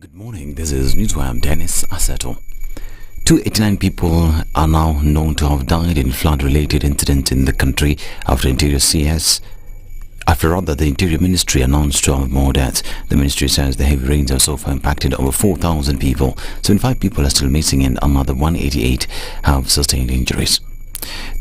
Good morning, this is Newswire. Dennis Aseto. 289 people are now known to have died in flood-related incidents in the country after the Interior Ministry announced 12 more deaths. The ministry says the heavy rains have so far impacted over 4,000 people. 75 people are still missing and another 188 have sustained injuries.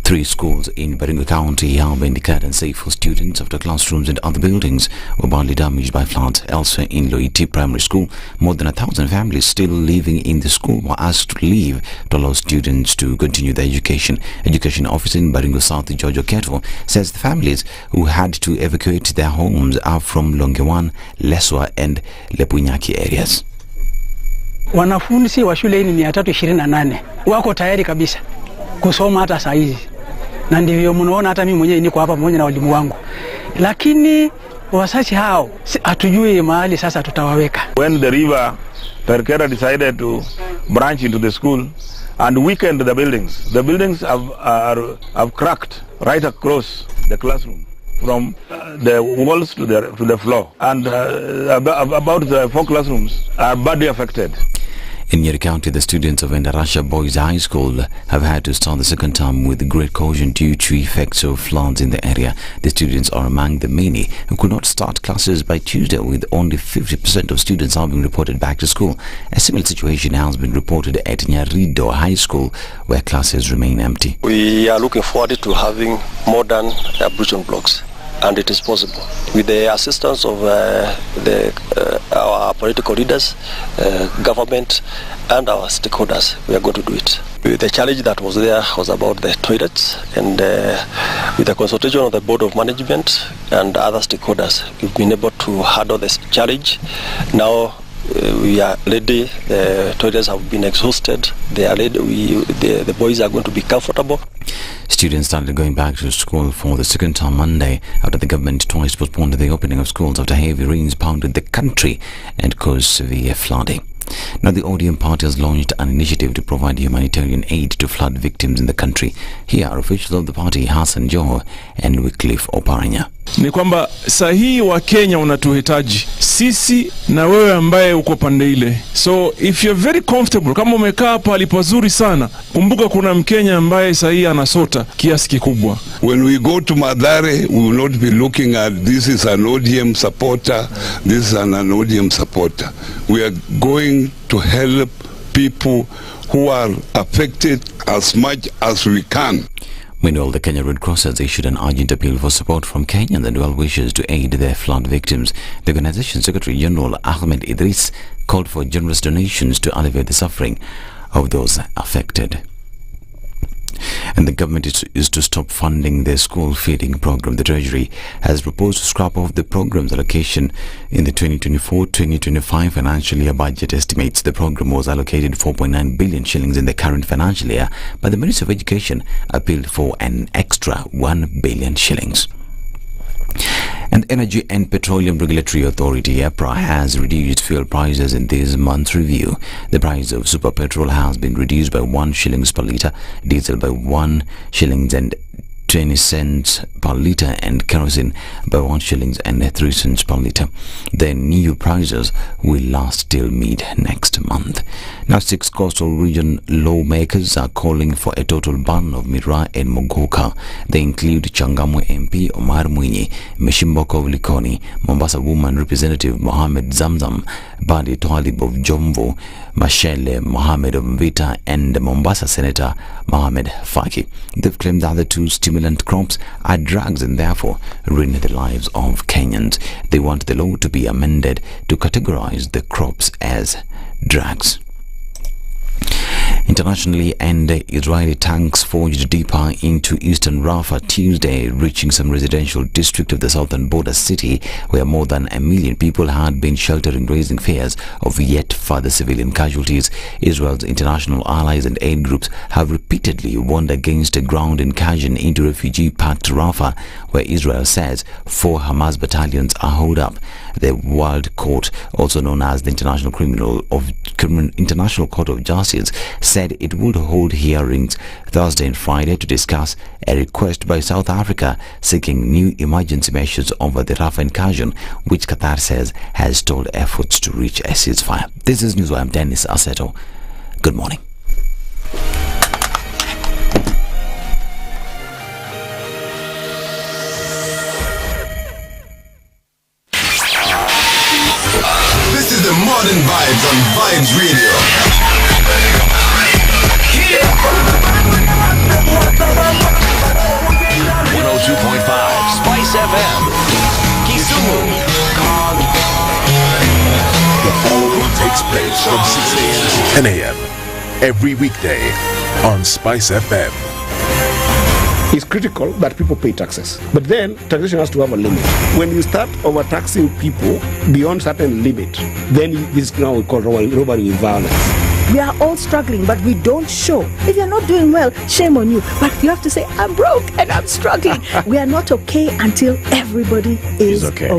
3 schools in Baringo County have been declared unsafe for students after classrooms and other buildings were badly damaged by floods. Elsewhere in Loiti Primary School, more than 1,000 families still living in the school were asked to leave to allow students to continue their education. Education officer in Baringo South, George Oketo, says the families who had to evacuate their homes are from Longewan, Leswa and Lepunyaki areas. Wanafunzi wa shule hii ni 328 wako tayari kabisa kusoma hata saa hizi, na ndivyo mnaona hata mimi mwenyewe niko hapa pamoja na walimu wangu, lakini wasachi hao hatujui mahali sasa tutawaweka. When the river Perkera decided to branch into the school and weakened the buildings have cracked right across the classroom from the walls to the floor, and about the 4 classrooms are badly affected. In Nyeri County, the students of Endarasha Boys High School have had to start the second term with great caution due to effects of floods in the area. The students are among the many who could not start classes by Tuesday, with only 50% of students having reported back to school. A similar situation has been reported at Nyeri High School, where classes remain empty. We are looking forward to having modern ablution blocks, and it is possible with the assistance of our political leaders, government and our stakeholders. We are going to do it. The challenge that was there was about the toilets, and with the consultation of the Board of Management and other stakeholders, we've been able to handle this challenge. Now we are ready. The toilets have been exhausted. They are ready. The boys are going to be comfortable. Students started going back to school for the second time Monday after the government twice postponed the opening of schools after heavy rains pounded the country and caused severe flooding. Now, the ODM party has launched an initiative to provide humanitarian aid to flood victims in the country. Here are officials of the party, Hassan Joho and Wycliffe Oparanya. Ni kwamba sahihi wa Kenya unatuhitaji sisi na wewe ambaye uko pande ile. So if you're very comfortable, kama umekaa pale pazuri sana, kumbuka kuna Mkenya ambaye sahihi anasota kiasi kikubwa. When we go to Madare, we will not be looking at this is an ODM supporter, this is an ODM supporter. We are going to help people who are affected as much as we can. Meanwhile, the Kenya Red Cross has issued an urgent appeal for support from Kenyans and well-wishers to aid their flood victims. The organization Secretary General Ahmed Idris called for generous donations to alleviate the suffering of those affected. And the government is to stop funding the school feeding program. The Treasury has proposed to scrap off the program's allocation in the 2024-2025 financial year budget estimates. The program was allocated 4.9 billion shillings in the current financial year, but the Ministry of Education appealed for an extra 1 billion shillings. And Energy and Petroleum Regulatory Authority (EPRA) has reduced fuel prices in this month's review. The price of super petrol has been reduced by 1 shillings per litre, diesel by 1 shillings and 20 cents per litre, and kerosene by 1 shillings and 3 cents per litre. The new prices will last till mid next month. Now, 6 coastal region lawmakers are calling for a total ban of miraa and mogoka. They include Changamwe MP Omar Mwinyi, Meshimboko of Likoni, Mombasa woman representative Mohamed Zamzam, Badi Twalib of Jomvu, Mashele Mohamed of Mvita, and Mombasa Senator Mohamed Faki. They've claimed that the 2 stimulant crops are drugs and therefore ruin the lives of Kenyans. They want the law to be amended to categorize the crops as drugs. Internationally, and Israeli tanks forged deeper into eastern Rafah Tuesday, reaching some residential district of the southern border city, where more than 1 million people had been sheltering, raising fears of yet further civilian casualties. Israel's international allies and aid groups have repeatedly warned against a ground incursion into refugee-packed Rafah, where Israel says 4 Hamas battalions are holed up. The World Court, also known as the International Court of Justice, said it would hold hearings Thursday and Friday to discuss a request by South Africa seeking new emergency measures over the rough incursion, which Qatar says has stalled efforts to reach a ceasefire. This is News. I'm Dennis Aseto. Good morning. This is the modern vibes on Vibes Radio. 102.5 SpiceFM, Kisumu. The following takes place from 6 a.m. to 10 a.m. every weekday on SpiceFM. It's critical that people pay taxes. But then taxation has to have a limit. When you start overtaxing people beyond certain limit, then this is now we call robbery with violence. We are all struggling, but we don't show. If you're not doing well, shame on you. But you have to say, I'm broke and I'm struggling. We are not okay until everybody is okay.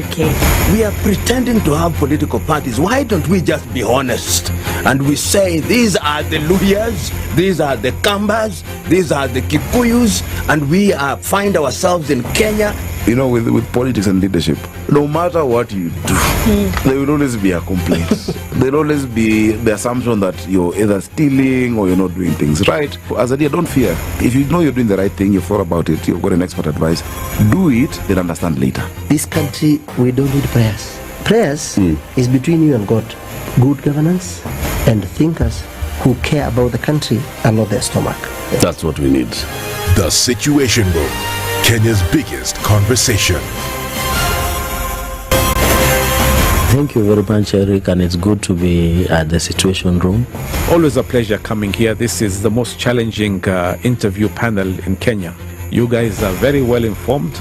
We are pretending to have political parties. Why don't we just be honest? And we say, these are the Luyas, these are the Kambas, these are the Kikuyus, and we find ourselves in Kenya. You know, with politics and leadership, no matter what you do, there will always be a complaint. There will always be the assumption that you're either stealing or you're not doing things right. As a leader, don't fear. If you know you're doing the right thing, you've thought about it, you've got an expert advice, do it, then understand later. This country, we don't need prayers. Prayers is between you and God. Good governance and thinkers who care about the country and not their stomach. Yes. That's what we need. The Situation Room, Kenya's biggest conversation. Thank you very much, Eric, and it's good to be at the Situation Room. Always a pleasure coming here. This is the most challenging interview panel in Kenya. You guys are very well informed,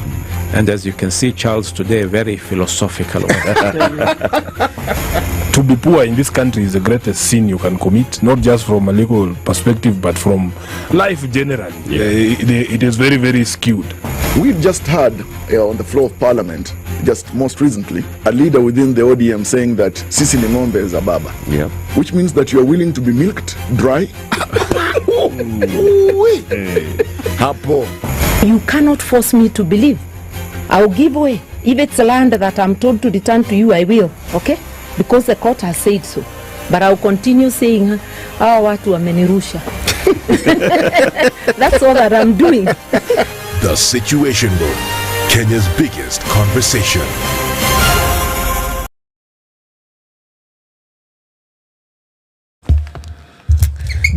and as you can see, Charles today, very philosophical. To be poor in this country is the greatest sin you can commit, not just from a legal perspective, but from life generally. It is very, very skewed. We've just heard on the floor of Parliament, just most recently, a leader within the ODM saying that Sisi ni ng'ombe is a baba. Yeah. Which means that you are willing to be milked dry. You cannot force me to believe. I'll give way. If it's a land that I'm told to return to you, I will. Okay? Because the court has said so. But I'll continue saying, watu wamenirusha. That's all that I'm doing. The Situation Room, Kenya's biggest conversation.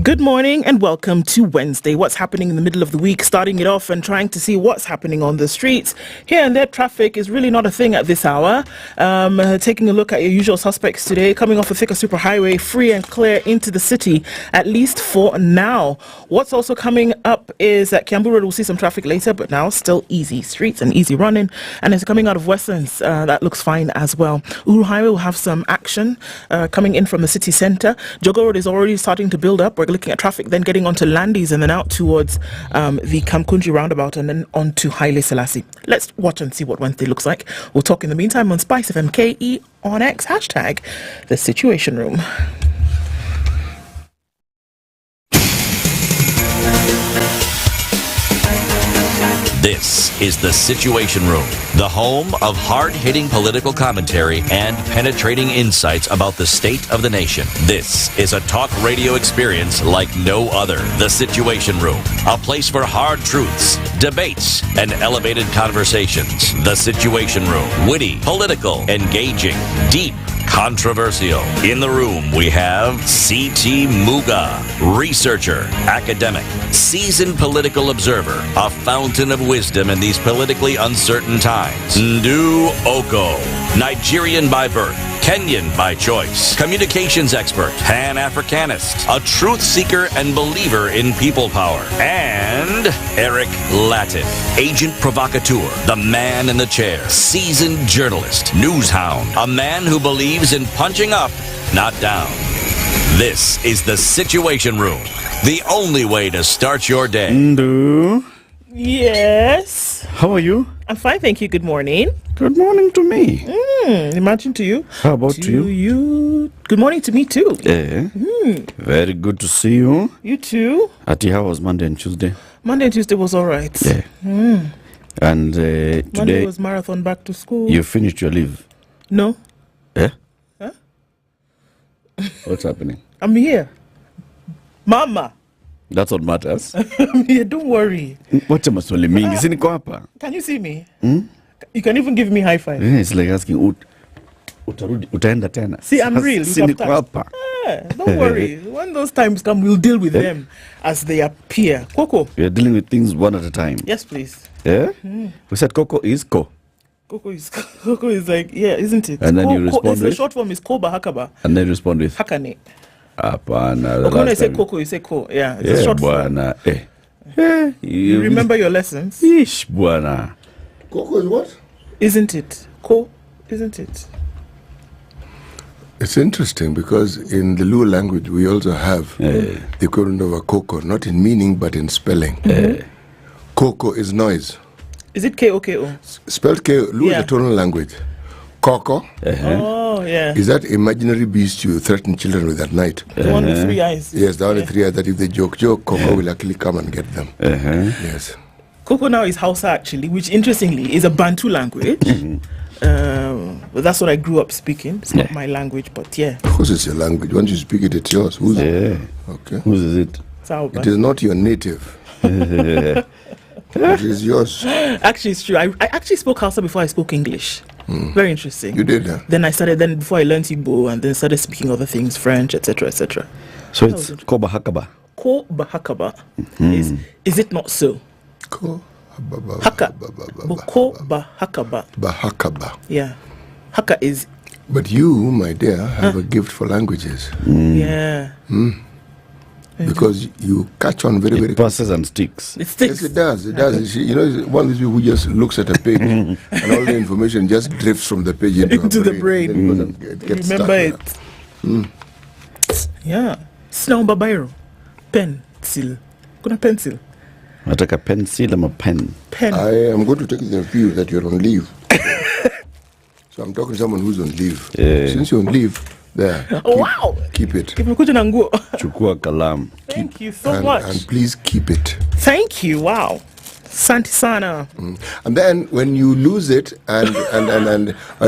Good morning and welcome to Wednesday. What's happening in the middle of the week, starting it off and trying to see what's happening on the streets. Here and there, traffic is really not a thing at this hour. Taking a look at your usual suspects today, coming off a thicker superhighway, free and clear into the city, at least for now. What's also coming up is that Kiambu Road will see some traffic later, but now still easy streets and easy running. And it's coming out of Westlands, that looks fine as well. Uhuru Highway will have some action coming in from the city centre. Jogo Road is already starting to build up. We're looking at traffic then getting onto Landis and then out towards the Kamkunji roundabout and then onto Haile Selassie. Let's watch and see what Wednesday looks like. We'll talk in the meantime on SpiceFM KE on X, hashtag The Situation Room. This is The Situation Room, the home of hard-hitting political commentary and penetrating insights about the state of the nation. This is a talk radio experience like no other. The Situation Room, a place for hard truths, debates, and elevated conversations. The Situation Room, witty, political, engaging, deep, controversial. In the room, we have C.T. Muga, researcher, academic, seasoned political observer, a fountain of wisdom in these politically uncertain times. Ndu Oko, Nigerian by birth, Kenyan by choice, communications expert, Pan-Africanist, a truth seeker and believer in people power, and Eric Latin, agent provocateur, the man in the chair, seasoned journalist, news hound, a man who believes in punching up, not down. This is The Situation Room, the only way to start your day. Yes. How are you? I'm fine, thank you. Good morning. Good morning to me. Imagine to you. How about to you? Good morning to me too. Very good to see you. You too. Ati, how was Monday and Tuesday? Monday and Tuesday was all right. Yeah. And Monday today was marathon back to school. you finished your leave. No. Eh? Huh? What's happening? I'm here. Mama. That's what matters. I'm here, don't worry. Wacha maswali mingi. Si niko hapa. Can you see me? You can even give me high five. Yeah, it's like asking utaenda tena. See, I'm real. Si niko hapa. Don't worry. When those times come, we'll deal with them as they appear. Coco. We are dealing with things one at a time. Yes, please. Yeah? We said Coco is Co. Coco is like, yeah, isn't it? And then you respond The with? short form is Koba Hakaba. And then you respond with? Hakane. Apana. But when I say Coco, you say Ko. Yeah, it's a short form. Bwana. You remember your lessons? Ish, bwana. Coco is what? Isn't it? Ko, isn't it? It's interesting because in the Luo language we also have the equivalent of a koko, not in meaning but in spelling. Koko is noise. Is it K-O-K-O? Spelled K, Luo is a tonal language. Koko Oh, yeah. is that imaginary beast you threaten children with at night. The one with 3 eyes. Yes, the one with 3 eyes that if they joke, Koko will actually come and get them. Yes. Koko now is Hausa actually, which interestingly is a Bantu language. But that's what I grew up speaking. It's not my language, but yeah. Of course it's your language. Once you speak it, it's yours. Who's it? Okay. Whose is it? It is not your native. It is yours. Actually, it's true. I actually spoke Hausa before I spoke English. Very interesting. You did that? Then before I learned Igbo and then started speaking other things, French, etc., etc. So it's Koba Hakaba. Koba Hakaba. Is it not so? Haka. Koba Hakaba. Bahakaba. Yeah. Haka is. But you, my dear, have a gift for languages. Yeah. Because you catch on very, very passes and sticks. It sticks. Yes, it does. It does. You know, one of these people who just looks at a page and all the information just drifts from the page into the brain. Remember it. Yeah. Sinaomba biro. Pencil. Kuna pencil. Nataka pencil ama pen. Pen. I am going to take the view that you're on leave. So I'm talking to someone who's on leave. Since you're on leave, there. Wow. Keep it. Kimekuja na nguo. Chukua kalam. Thank you so much. And please keep it. Thank you. Wow. Santi sana. And then when you lose it and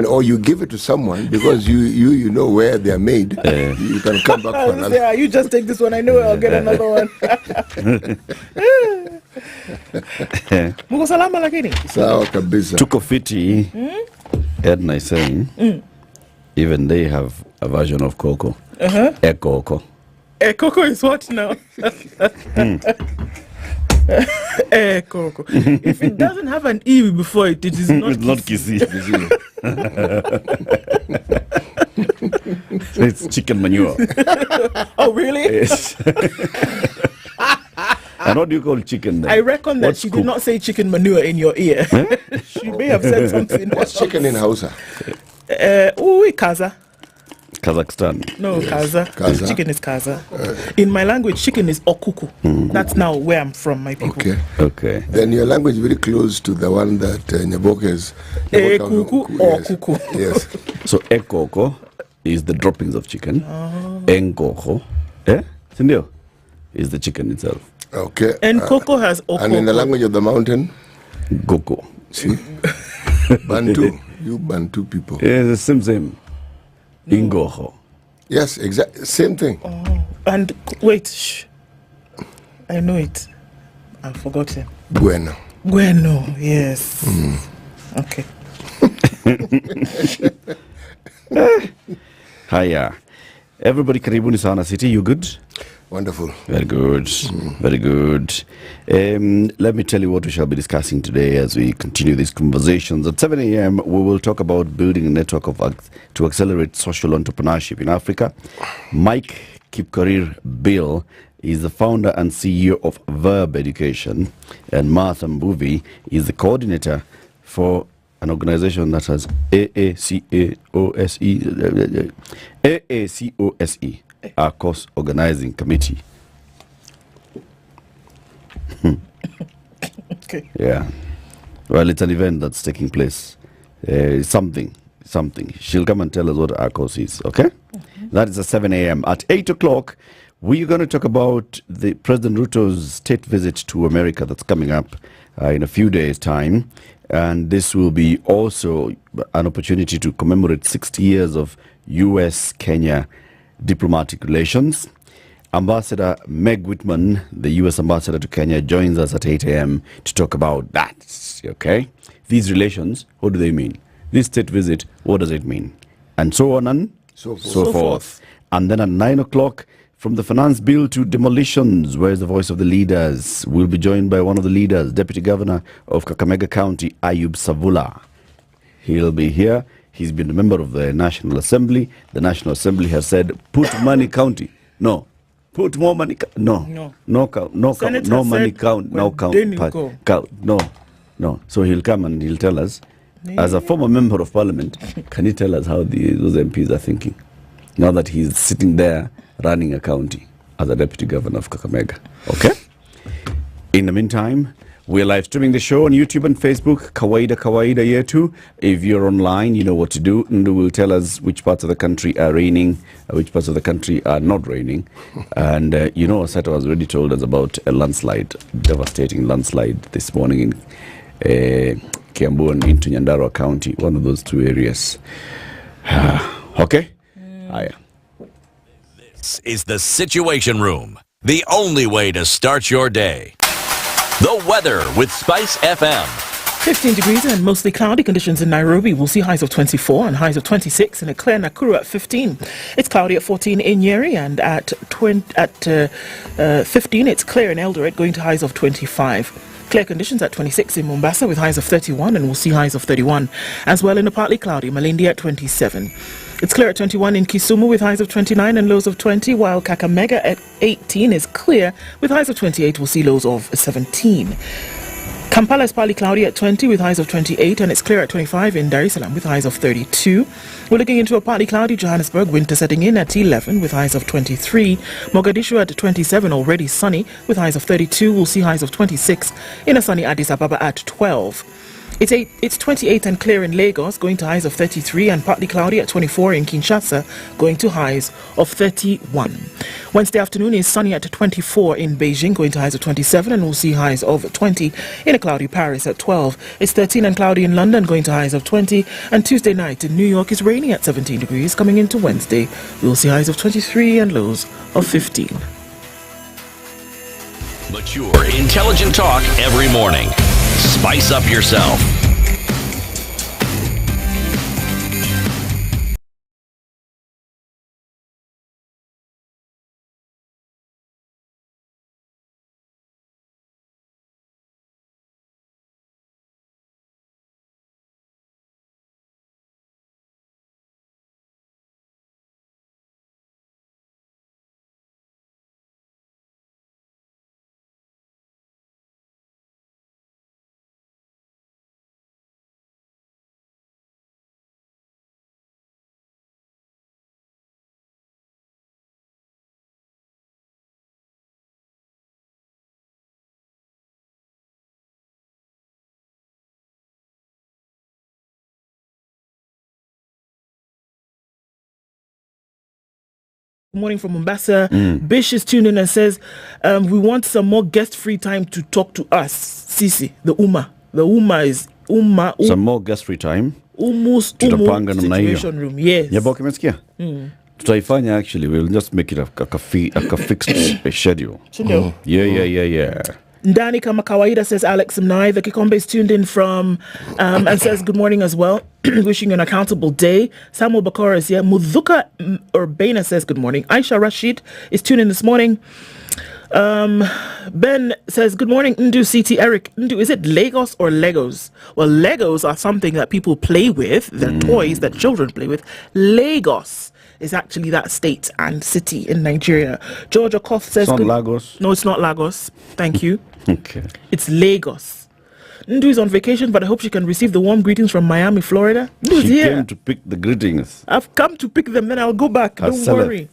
or you give it to someone because you know where they are made, you can come back for another. Yeah, you just take this one. I know I'll get another one. Muko salama lakini? Sawa kabisa. Tuko fiti. Edna is saying even they have a version of Coco. Coco. Coco is what now? Coco. If it doesn't have an E before it, it is not. It's not kissy. It's chicken manure. Oh really? Yes. And what do you call chicken then? I reckon that she did not say chicken manure in your ear. She may have said something. What's chicken in Hausa? Kaza. Kazakhstan. No, Kaza. Chicken is Kaza. In my language, chicken is Okuku. That's now where I'm from, my people. Okay. Then your language is very close to the one that Nyaboke is. Kuku or Kuku. Yes. So Ekoko is the droppings of chicken. Enkoko, Sindio, is the chicken itself. Okay. And Coco has Okoko. And in the language of the mountain? Goko. See? Bantu. You Bantu people. Yeah, the same. Ingoho. Yes, exactly. Same thing. And wait, shh. I know it. I've forgotten. Bueno, yes. Okay. Hiya. Everybody karibuni sana city, you good? Wonderful. Very good. Very good. Let me tell you what we shall be discussing today as we continue these conversations. At 7 a.m., we will talk about building a network to accelerate social entrepreneurship in Africa. Mike Kipkorir Bill is the founder and CEO of Verb Education, and Martha Mbuvi is the coordinator for an organization that has AACOSE, our course organizing committee. Okay. Yeah. Well, it's an event that's taking place. Something. She'll come and tell us what ACOS is, okay? That is at 7 a.m. At 8 o'clock, we're going to talk about the President Ruto's state visit to America that's coming up in a few days' time. And this will be also an opportunity to commemorate 60 years of U.S.-Kenya diplomatic relations. Ambassador Meg Whitman, the U.S. ambassador to Kenya, joins us at 8 a.m. to talk about that, okay? These relations, what do they mean? This state visit, what does it mean? And so on and so forth. And then at 9 o'clock, from the finance bill to demolitions, where's the voice of the leaders? We'll be joined by one of the leaders, Deputy Governor of Kakamega County, Ayub Savula. He'll be here. He's been a member of the National Assembly. The National Assembly has said, put money county. No. Put more money. No money count. No count. No. So he'll come and he'll tell us, as a former member of parliament, can you tell us how those MPs are thinking now that he's sitting there running a county as a deputy governor of Kakamega? Okay. In the meantime, we're live streaming the show on YouTube and Facebook, Kawaida Yetu. If you're online, you know what to do. And will tell us which parts of the country are raining, which parts of the country are not raining. And Sato has already told us about a landslide, devastating landslide this morning in Kiambu and into Nyandarua County, one of those two areas. Okay? This is the Situation Room, the only way to start your day. The weather with SpiceFM. 15 degrees and mostly cloudy conditions in Nairobi. We'll see highs of 24 and highs of 26 in a clear Nakuru at 15. It's cloudy at 14 in Nyeri, and at 15 it's clear in Eldoret, going to highs of 25. Clear conditions at 26 in Mombasa with highs of 31, and we'll see highs of 31 as well in a partly cloudy Malindi at 27. It's clear at 21 in Kisumu with highs of 29 and lows of 20, while Kakamega at 18 is clear with highs of 28. We'll see lows of 17. Kampala is partly cloudy at 20 with highs of 28, and it's clear at 25 in Dar es Salaam with highs of 32. We're looking into a partly cloudy Johannesburg, winter setting in at 11 with highs of 23. Mogadishu at 27, already sunny with highs of 32. We'll see highs of 26 in a sunny Addis Ababa at 12. It's 28 and clear in Lagos, going to highs of 33, and partly cloudy at 24 in Kinshasa, going to highs of 31. Wednesday afternoon is sunny at 24 in Beijing, going to highs of 27, and we'll see highs of 20 in a cloudy Paris at 12. It's 13 and cloudy in London, going to highs of 20, and Tuesday night in New York is rainy at 17 degrees. Coming into Wednesday, we'll see highs of 23 and lows of 15. Mature, intelligent talk every morning. Spice up yourself. Morning from Mombasa. Bish is tuned in and says, we want some more guest free time to talk to us. Sisi, the Uma is Uma. Some more guest free time. Tutapanga namna hiyo. Situation room, yes. Nyaboke umesikia? Tutaifanya actually, we'll just make it a fixed schedule. Yeah. Ndani kama kawaida, says Alex Mnai. The Kikombe is tuned in from and says good morning as well. Wishing you an accountable day. Samuel Bakora is here. Mudhuka Urbana says good morning. Aisha Rashid is tuned in this morning. Ben says good morning. Ndu CT Eric. Ndu, is it Lagos or Legos? Well, Legos are something that people play with. They're toys that children play with. Lagos is actually that state and city in Nigeria. George Okoth says... It's not Lagos? No, it's not Lagos. Thank you. Okay. It's Lagos. Ndu is on vacation, but I hope she can receive the warm greetings from Miami, Florida. Ndu's she here. Came to pick the greetings. I've come to pick them, then I'll go back. Don't worry.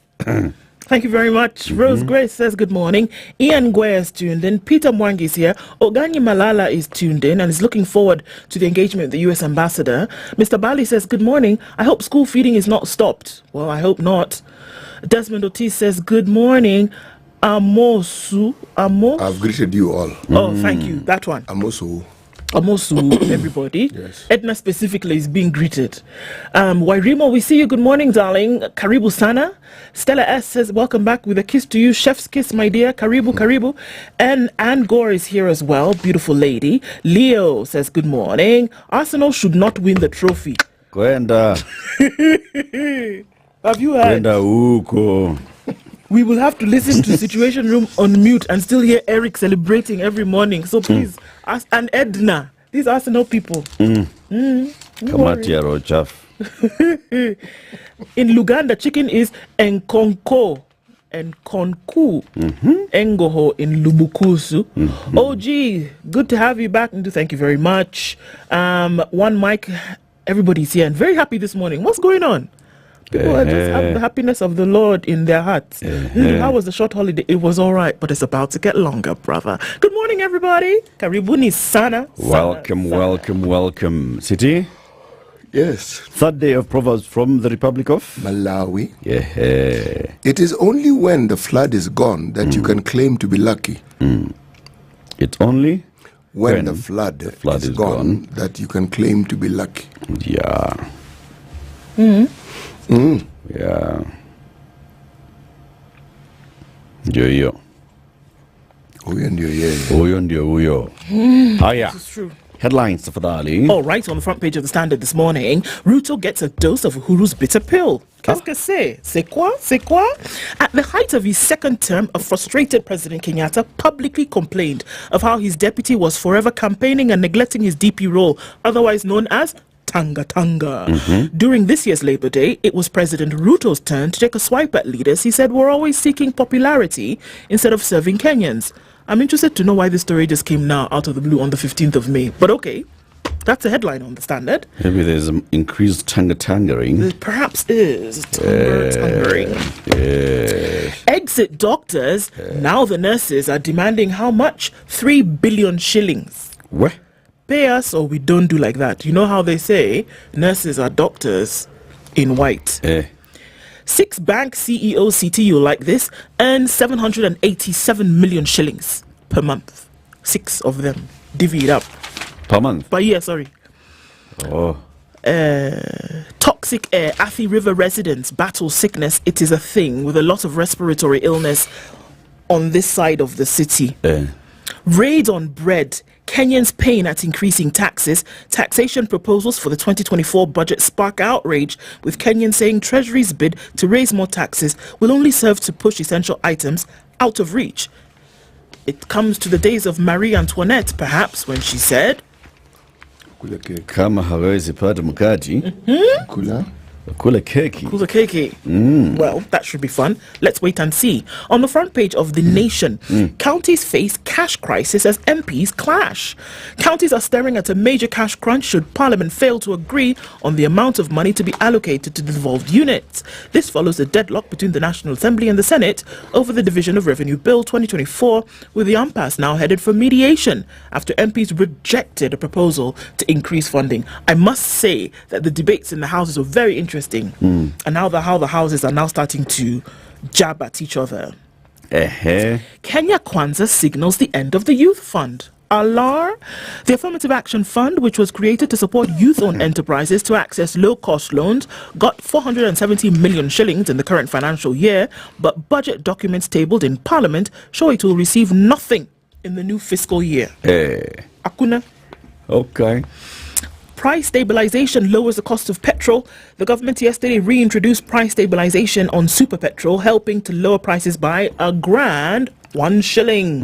Thank you very much. Rose Grace says good morning. Ian Guay is tuned in. Peter Mwangi is here. Oganyi Malala is tuned in and is looking forward to the engagement with the U.S. ambassador. Mr. Bali says good morning. I hope school feeding is not stopped. Well, I hope not. Desmond Otis says good morning. Amosu. I've greeted you all. Oh, thank you. That one. Amosu, everybody. Yes. Edna specifically is being greeted. Wairimo, we see you. Good morning, darling. Karibu sana. Stella S says, welcome back with a kiss to you. Chef's kiss, my dear. Karibu. And Anne Gore is here as well. Beautiful lady. Leo says, good morning. Arsenal should not win the trophy. Gwenda. Have you heard? Gwenda uko. We will have to listen to Situation Room on mute and still hear Eric celebrating every morning. So please, ask, and Edna, these Arsenal people. Kamati ya roho chafu. In Luganda, chicken is enkonko. Enkonku. Engoho in Lubukusu. OG, good to have you back. Thank you very much. One mic, everybody's here and very happy this morning. What's going on? People just have the happiness of the Lord in their hearts. How was the short holiday? It was all right, but it's about to get longer, brother. Good morning, everybody. Karibuni sana. Welcome. City? Yes. Third day of Proverbs from the Republic of Malawi. Yeah. It is only when the flood is gone that you can claim to be lucky. It's only when the flood is gone that you can claim to be lucky. Yeah. Yeah. Ndio. Huyo ndio. Haya. This is true. Headlines, tafadhali. All right, on the front page of the Standard this morning, Ruto gets a dose of Uhuru's bitter pill. Qu'est-ce que c'est? C'est quoi? At the height of his second term, a frustrated President Kenyatta publicly complained of how his deputy was forever campaigning and neglecting his DP role, otherwise known as Tanga. During this year's Labour Day, it was President Ruto's turn to take a swipe at leaders he said were always seeking popularity instead of serving Kenyans. I'm interested to know why this story just came now out of the blue on the 15th of May. But okay, that's a headline on the Standard. Maybe there's increased tangering. There perhaps is. Tangering. Exit doctors. Now the nurses are demanding how much? 3 billion shillings. What? Pay us or we don't do like that. You know how they say nurses are doctors in white. 6 bank CEOs, CTU like this, earn 787 million shillings per month. 6 of them. Divvy it up. Per month? Per year, sorry. Oh. Toxic air. Athi River residents battle sickness. It is a thing with a lot of respiratory illness on this side of the city. Raid on bread. Kenyans pain at increasing taxes. Taxation proposals for the 2024 budget spark outrage, with Kenyans saying Treasury's bid to raise more taxes will only serve to push essential items out of reach. It comes to the days of Marie Antoinette, perhaps, when she said, Kama hawezi pata mkate, kula keki. Kula keki. Well, that should be fun. Let's wait and see. On the front page of The Nation, counties face cash crisis as MPs clash. Counties are staring at a major cash crunch should Parliament fail to agree on the amount of money to be allocated to the devolved units. This follows a deadlock between the National Assembly and the Senate over the Division of Revenue Bill 2024, with the impasse now headed for mediation after MPs rejected a proposal to increase funding. I must say that the debates in the Houses were very interesting. And now how the houses are now starting to jab at each other. Kenya Kwanzaa signals the end of the Youth Fund. Alar, the Affirmative Action Fund, which was created to support youth-owned enterprises to access low-cost loans, got 470 million shillings in the current financial year, but budget documents tabled in Parliament show it will receive nothing in the new fiscal year. Akuna. Okay. Price stabilization lowers the cost of petrol. The government yesterday reintroduced price stabilization on super petrol, helping to lower prices by $1 shilling.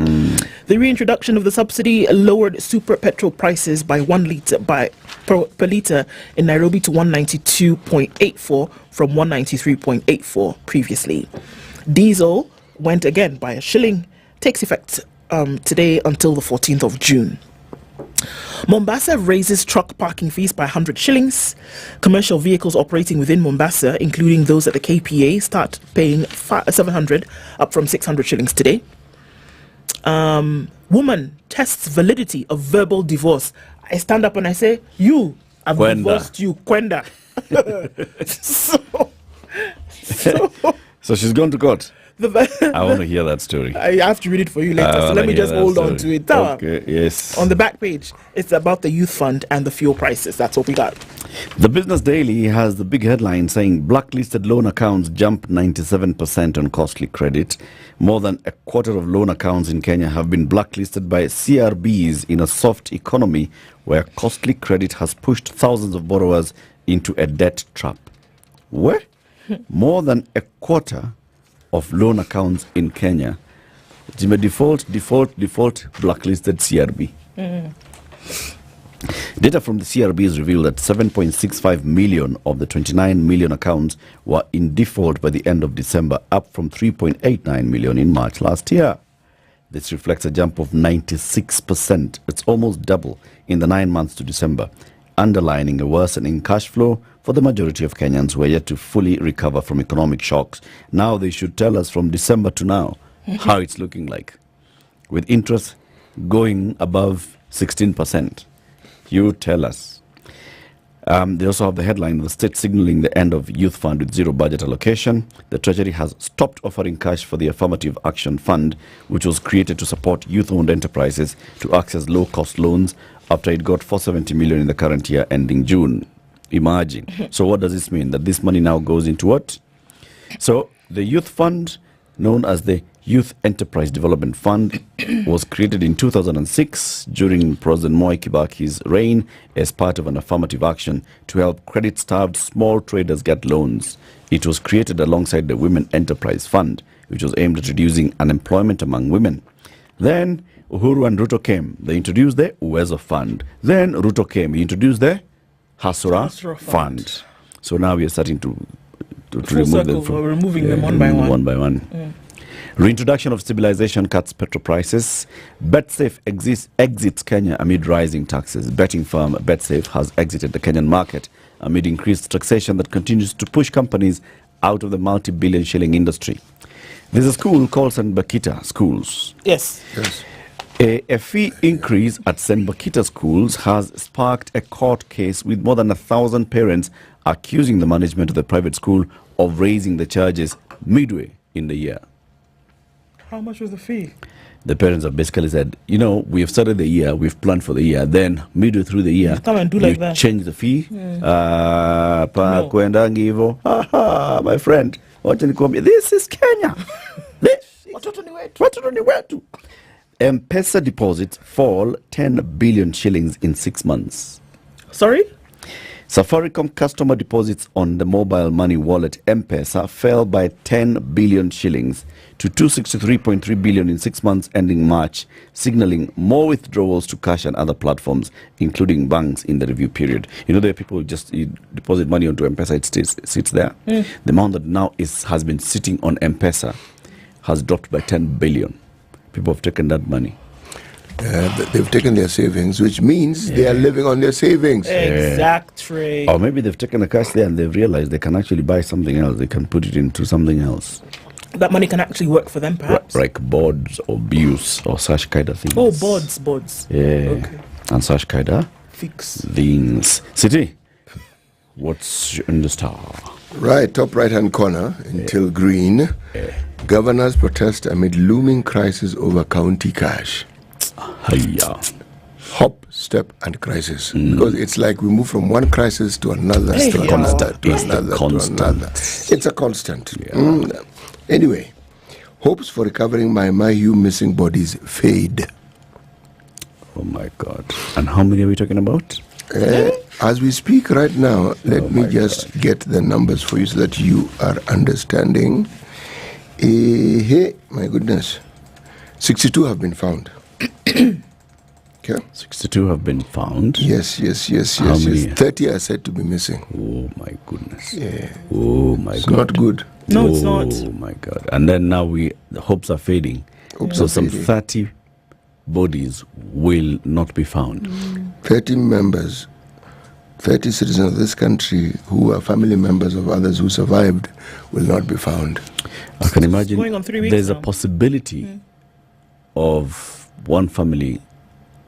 The reintroduction of the subsidy lowered super petrol prices by per litre in Nairobi to 192.84 from 193.84 previously. Diesel went again by $1 shilling. Takes effect today until the 14th of June. Mombasa raises truck parking fees by 100 shillings. Commercial vehicles operating within Mombasa, including those at the KPA, start paying 700, up from 600 shillings today. Woman tests validity of verbal divorce. I stand up and I say, you, I've divorced you, Kwenda. So she's gone to court. I want to hear that story. I have to read it for you later, so let me just hold on to it. Okay, yes. On the back page, it's about the youth fund and the fuel prices. That's what we got. The Business Daily has the big headline saying blacklisted loan accounts jump 97% on costly credit. More than a quarter of loan accounts in Kenya have been blacklisted by CRBs in a soft economy where costly credit has pushed thousands of borrowers into a debt trap. Where? More than a quarter of loan accounts in Kenya, default, blacklisted CRB. Data from the CRBs reveal that 7.65 million of the 29 million accounts were in default by the end of December, up from 3.89 million in March last year. This reflects a jump of 96%. It's almost double in the 9 months to December, underlining a worsening cash flow for the majority of Kenyans who are yet to fully recover from economic shocks. Now they should tell us from December to now how it's looking like, with interest going above 16%. You tell us. They also have the headline, the state signaling the end of youth fund with zero budget allocation. The Treasury has stopped offering cash for the Affirmative Action Fund, which was created to support youth-owned enterprises to access low-cost loans after it got 470 million in the current year ending June. Imagine. So what does this mean? That this money now goes into what? So the youth fund, known as the Youth Enterprise Development Fund, was created in 2006 during President Moi Kibaki's reign as part of an affirmative action to help credit-starved small traders get loans. It was created alongside the Women Enterprise Fund, which was aimed at reducing unemployment among women. Then Uhuru and Ruto came. They introduced the Uwezo Fund. Then Ruto came. He introduced the Hasura Fund. So now we are starting to remove them. We're removing them one by one. One by one. Reintroduction of stabilization cuts petrol prices. BetSafe exits Kenya amid rising taxes. Betting firm BetSafe has exited the Kenyan market amid increased taxation that continues to push companies out of the multi-billion shilling industry. There's a school called St. Bakita Schools. Yes. A fee increase at St. Bakita schools has sparked a court case with more than 1,000 parents accusing the management of the private school of raising the charges midway in the year. How much was the fee? The parents have basically said, you know, we have started the year, we've planned for the year, then midway through the year, come and do like that. Change the fee. My friend, this is Kenya. M-Pesa deposits fall 10 billion shillings in 6 months. Sorry? Safaricom customer deposits on the mobile money wallet M-Pesa fell by 10 billion shillings to 263.3 billion in 6 months ending March, signaling more withdrawals to cash and other platforms, including banks in the review period. You know, there are people who just deposit money onto M-Pesa, it sits there. The amount that now has been sitting on M-Pesa has dropped by 10 billion. People have taken that money. They've taken their savings, which means they are living on their savings. Exactly. Or maybe they've taken the cash there and they've realized they can actually buy something else. They can put it into something else. That money can actually work for them, perhaps. Like boards or bills or such kind of things. Oh, boards. Yeah. Okay. And such kind of fix things. City, what's in the star? Right, top right-hand corner, until green. Governors protest amid looming crisis over county cash. Hop, step, and crisis. Because it's like we move from one crisis to another, to another. It's a constant. Anyway, hopes for recovering my Mahiu missing bodies fade. Oh my God. And how many are we talking about? As we speak right now, let me just get the numbers for you so that you are understanding. Hey, my goodness. 62 have been found. Okay. 62 have been found? Yes. How many? 30 are said to be missing. Oh my goodness. Yeah. Oh my God. It's not good. No, it's not. Oh my God. And then now the hopes are fading. So some 30 bodies will not be found. 30 members, 30 citizens of this country who are family members of others who survived will not be found. I can imagine going on 3 weeks there's now. a possibility of one family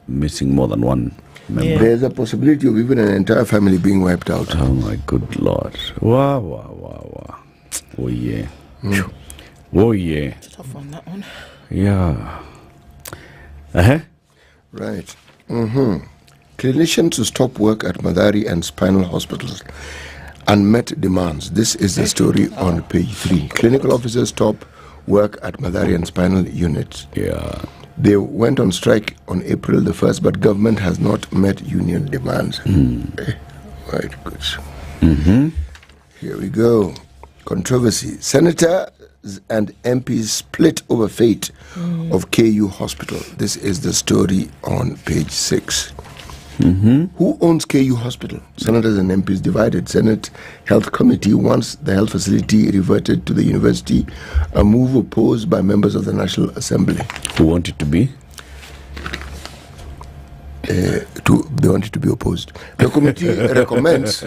missing more than one member. Yeah. There's a possibility of even an entire family being wiped out. Oh my good Lord. Wow, wow, wow, wow. Oh yeah. Oh yeah. It's a tough one, that one. Yeah. Uh-huh. Right. Clinicians to stop work at Madari and spinal hospitals. Unmet demands. This is the story on page 3. Clinical officers stop work at Madari and spinal units. Yeah. They went on strike on April the 1st, but government has not met union demands. Right, good. Here we go. Controversy. Senators and MPs split over fate of KU Hospital. This is the story on page 6. Who owns KU Hospital? Senators and MPs divided. Senate Health Committee wants the health facility reverted to the university, a move opposed by members of the National Assembly. Who want it to be? They want it to be opposed. The committee recommends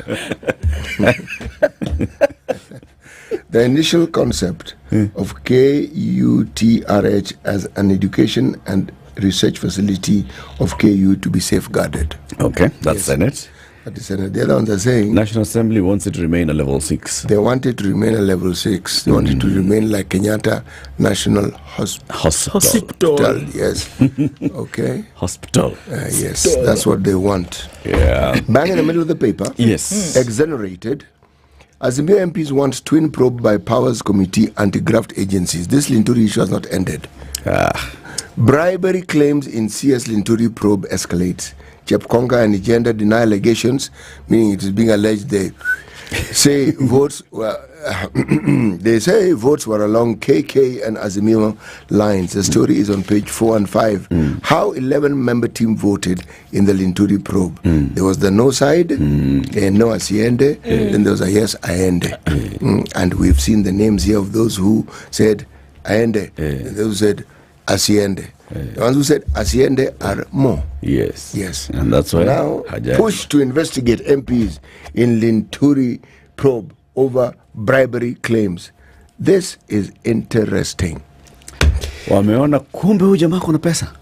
the initial concept of KUTRH as an education and research facility of KU to be safeguarded. Okay, that's Senate. That is Senate. The other ones are saying National Assembly wants it to remain a level 6. they want it to remain a level 6. They want it to remain like Kenyatta National Hospital. Yes. Okay. Hospital. Yes, that's what they want. Yeah. Bang in the middle of the paper. Yes. Exonerated. Azimio MPs want twin probe by Powers Committee anti-graft agencies. This Linturi issue has not ended. Bribery claims in CS Linturi probe escalates. Chepkonga and Igenda deny allegations, meaning it is being alleged they say votes were they say votes were along KK and Azimio lines. The story is on page 4 and 5. How 11-member team voted in the Linturi probe. There was the no side, no Asiende, then there was a yes Aende. And we've seen the names here of those who said Aende, and those who said Asiende. The ones who said Asiende are more. Yes. Yes. And that's why now push to investigate MPs in Linturi probe over bribery claims. This is interesting. Wameona kumbe huyu jamaa kuna pesa.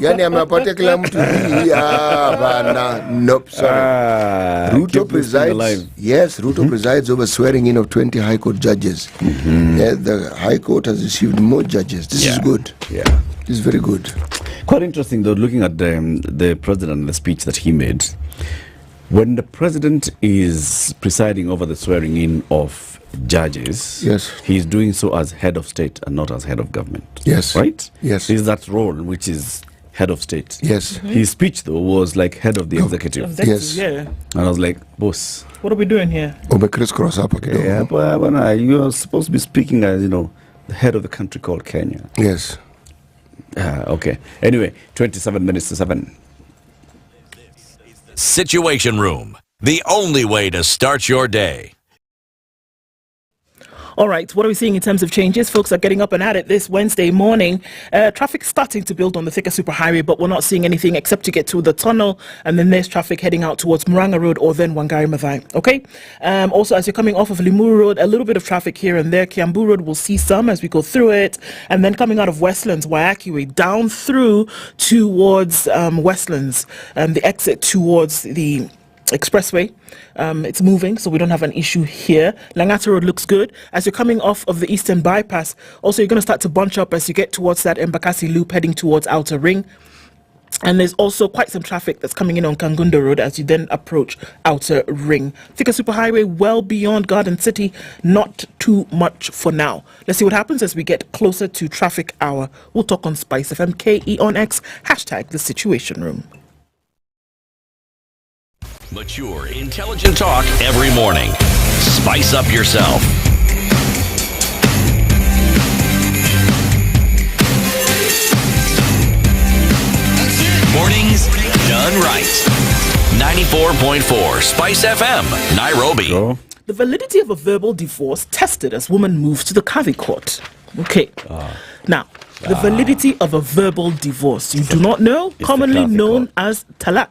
Yani amewapatia kila mtu bana. Nope, sorry. Ruto presides. Yes, Ruto presides over swearing in of 20 High Court judges. The High Court has received more judges. This is good. Yeah. This is very good. Quite interesting though, looking at the president and the speech that he made. When the president is presiding over the swearing in of judges, yes, he's doing so as head of state and not as head of government. Yes. Right? Yes. Is that role which is head of state. Yes. His speech though was like head of the executive. Yes. Yeah. And I was like, boss. What are we doing here? Crisscross up. Yeah, but you are supposed to be speaking as, the head of the country called Kenya. Yes. Okay. Anyway, 27 minutes to 7. Situation Room, the only way to start your day. All right, what are we seeing in terms of changes? Folks are getting up and at it this Wednesday morning. Traffic starting to build on the Thika Superhighway, but we're not seeing anything except to get to the tunnel, and then there's traffic heading out towards Muranga Road or then Wangari Maathai. Okay. Also, as you're coming off of Limuru Road, a little bit of traffic here and there. Kiambu Road will see some as we go through it, and then coming out of Westlands, Waiyaki Way, down through towards Westlands, the exit towards the expressway. It's moving, so we don't have an issue here. Langata Road looks good. As you're coming off of the Eastern Bypass, also you're going to start to bunch up as you get towards that Embakasi Loop heading towards Outer Ring. And there's also quite some traffic that's coming in on Kangunda Road as you then approach Outer Ring. Thika Superhighway well beyond Garden City, not too much for now. Let's see what happens as we get closer to traffic hour. We'll talk on SpiceFM, KE on X, hashtag the Situation Room. Mature, intelligent talk every morning. Spice up yourself. Mornings done right. 94.4 Spice FM, Nairobi. The validity of a verbal divorce tested as woman moves to the Kavi court. Okay. Now, The validity of a verbal divorce, you do not know, commonly known as talaq.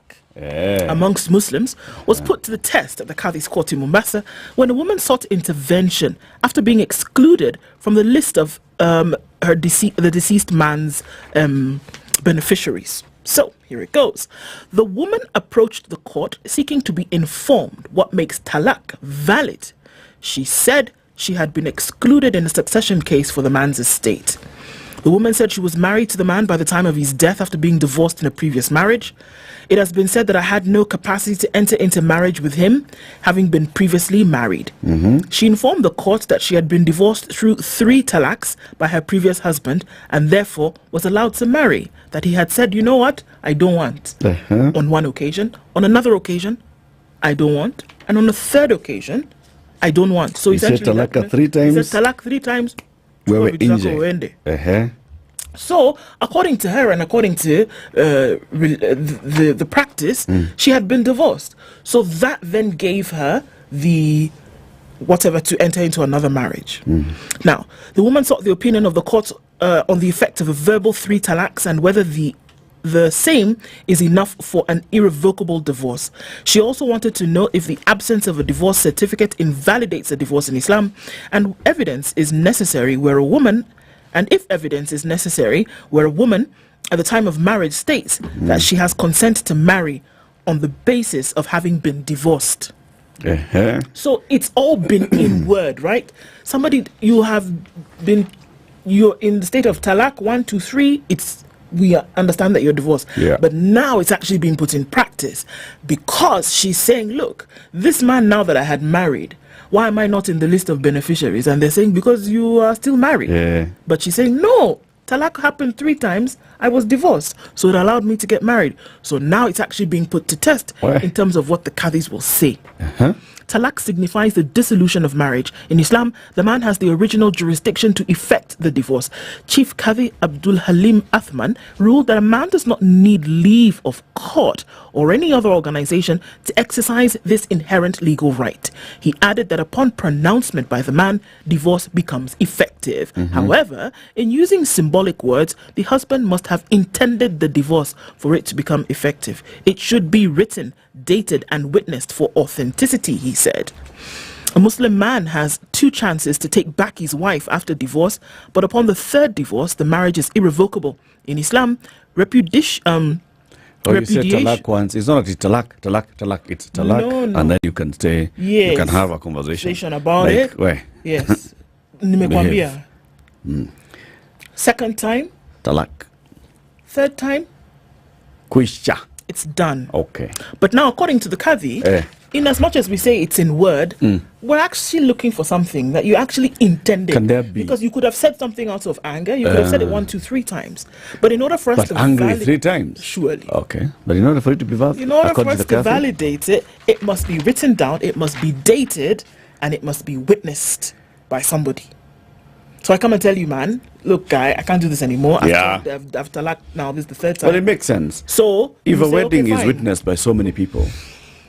Amongst Muslims, was put to the test at the Qadhi's court in Mombasa when a woman sought intervention after being excluded from the list of the deceased man's beneficiaries. So, here it goes. The woman approached the court seeking to be informed what makes talaq valid. She said she had been excluded in a succession case for the man's estate. The woman said she was married to the man by the time of his death after being divorced in a previous marriage. It has been said that I had no capacity to enter into marriage with him, having been previously married. She informed the court that she had been divorced through 3 talaqs by her previous husband and therefore was allowed to marry. That he had said, you know what, I don't want. On one occasion. On another occasion, I don't want. And on a third occasion, I don't want. So he said talaq 3 times. He said talaq 3 times. So, according to her and according to the practice, she had been divorced. So that then gave her the whatever to enter into another marriage. Now, the woman sought the opinion of the court on the effect of a verbal 3 talaqs and whether the same is enough for an irrevocable divorce. She also wanted to know if the absence of a divorce certificate invalidates a divorce in Islam and evidence is necessary where a woman at the time of marriage states that she has consent to marry on the basis of having been divorced. So it's all been in word, right? You're in the state of talaq 1, 2, 3. We understand that you're divorced, but now it's actually being put in practice because she's saying, look, this man now that I had married, why am I not in the list of beneficiaries? And they're saying, because you are still married. But she's saying, no, talaq happened 3 times. I was divorced. So it allowed me to get married. So now it's actually being put to test in terms of what the Qadhis will say. Talaq signifies the dissolution of marriage. In Islam, the man has the original jurisdiction to effect the divorce. Chief Qadhi Abdul Halim Athman ruled that a man does not need leave of court or any other organization to exercise this inherent legal right. He added that upon pronouncement by the man, divorce becomes effective. However, in using symbolic words, the husband must have intended the divorce for it to become effective. It should be written, dated and witnessed for authenticity, he said. A Muslim man has 2 chances to take back his wife after divorce, but upon the 3rd divorce, the marriage is irrevocable. In Islam, repudiation... you said talaq once. It's not like talaq. It's talaq, and then you can stay. Yes. You can have a conversation about like, it. Where? Yes. Nimekwambia. 2nd time. Talaq. 3rd time. Kwisha. It's done. Okay. But now, according to the Qadhi, in as much as we say it's in word, we're actually looking for something that you actually intended. Can there be? Because you could have said something out of anger. You could have said it 1, 2, 3 times. But in order for us to angry 3 times? Surely. Okay. But in order for it to be valid, in order for us to validate it, it must be written down, it must be dated, and it must be witnessed by somebody. So I come and tell you, man, look, guy, I can't do this anymore. I've talaq now. This is the 3rd time. Well, it makes sense. So if a wedding is witnessed by so many people,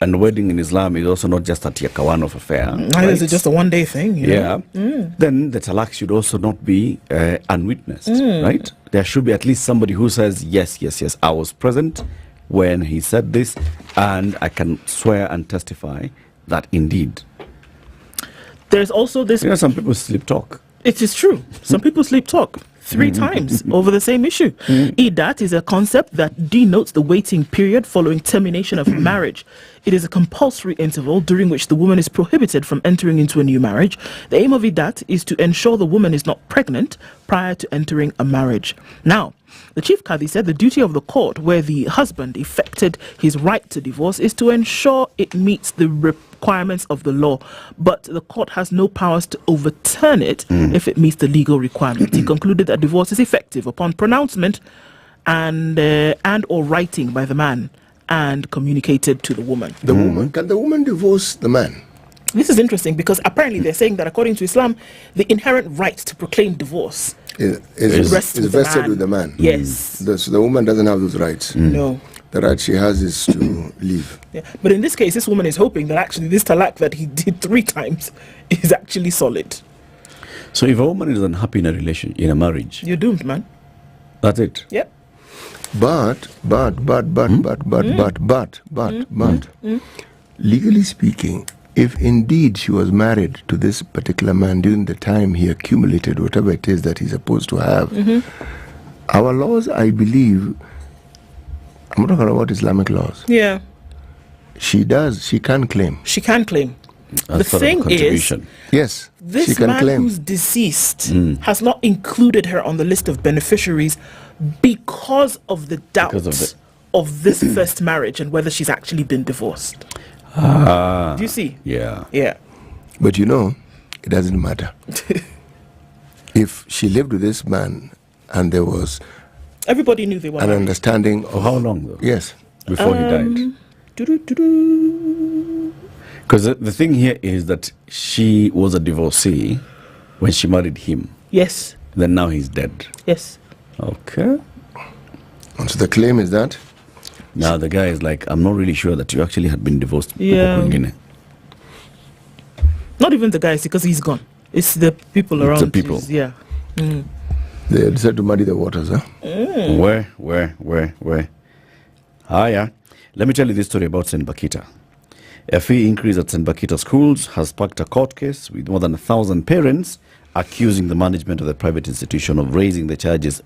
and the wedding in Islam is also not just a Tiakawan affair. Neither is it just a one-day thing. You know? Then the talaq should also not be unwitnessed, right? There should be at least somebody who says, yes, I was present when he said this, and I can swear and testify that indeed. There's also this... some people sleep talk. It is true. Some people sleep talk 3 times over the same issue. Idat is a concept that denotes the waiting period following termination of marriage. It is a compulsory interval during which the woman is prohibited from entering into a new marriage. The aim of Idat is to ensure the woman is not pregnant prior to entering a marriage. Now, the Chief Qadhi said the duty of the court where the husband effected his right to divorce is to ensure it meets the requirements of the law, but the court has no powers to overturn it if it meets the legal requirements. He concluded that divorce is effective upon pronouncement and or writing by the man and communicated to the woman. Can the woman divorce the man? This is interesting because apparently they're saying that according to Islam, the inherent right to proclaim divorce is vested with the man. Yes. So the woman doesn't have those rights. No. The right she has is to leave. Yeah. But in this case, this woman is hoping that actually this talaq that he did 3 times is actually solid. So if a woman is unhappy in a marriage, you're doomed, man. That's it. Yep. But, legally speaking, if indeed she was married to this particular man during the time he accumulated whatever it is that he's supposed to have, our laws, I believe, I'm talking about Islamic laws. Yeah. She can claim. She can claim. As The part of thing is, contribution. Yes, she this can man claim. who's deceased has not included her on the list of beneficiaries because of the doubt of this first marriage and whether she's actually been divorced. Do you see? Yeah. Yeah. But you know, it doesn't matter. If she lived with this man and there was Everybody knew they were an married. understanding of how long though? Yes. Before he died. Because the thing here is that she was a divorcee when she married him. Yes. Then now he's dead. Yes. Okay. And so the claim is that? Now the guy is like, I'm not really sure that you actually had been divorced. Yeah. Huko kwingine. Not even the guys, because he's gone. It's the people around. the people. Yeah. Mm. They decided to muddy the waters, huh? Where? Yeah. Let me tell you this story about St. Bakita. A fee increase at St. Bakita schools has sparked a court case with more than 1,000 parents accusing the management of the private institution of raising the charges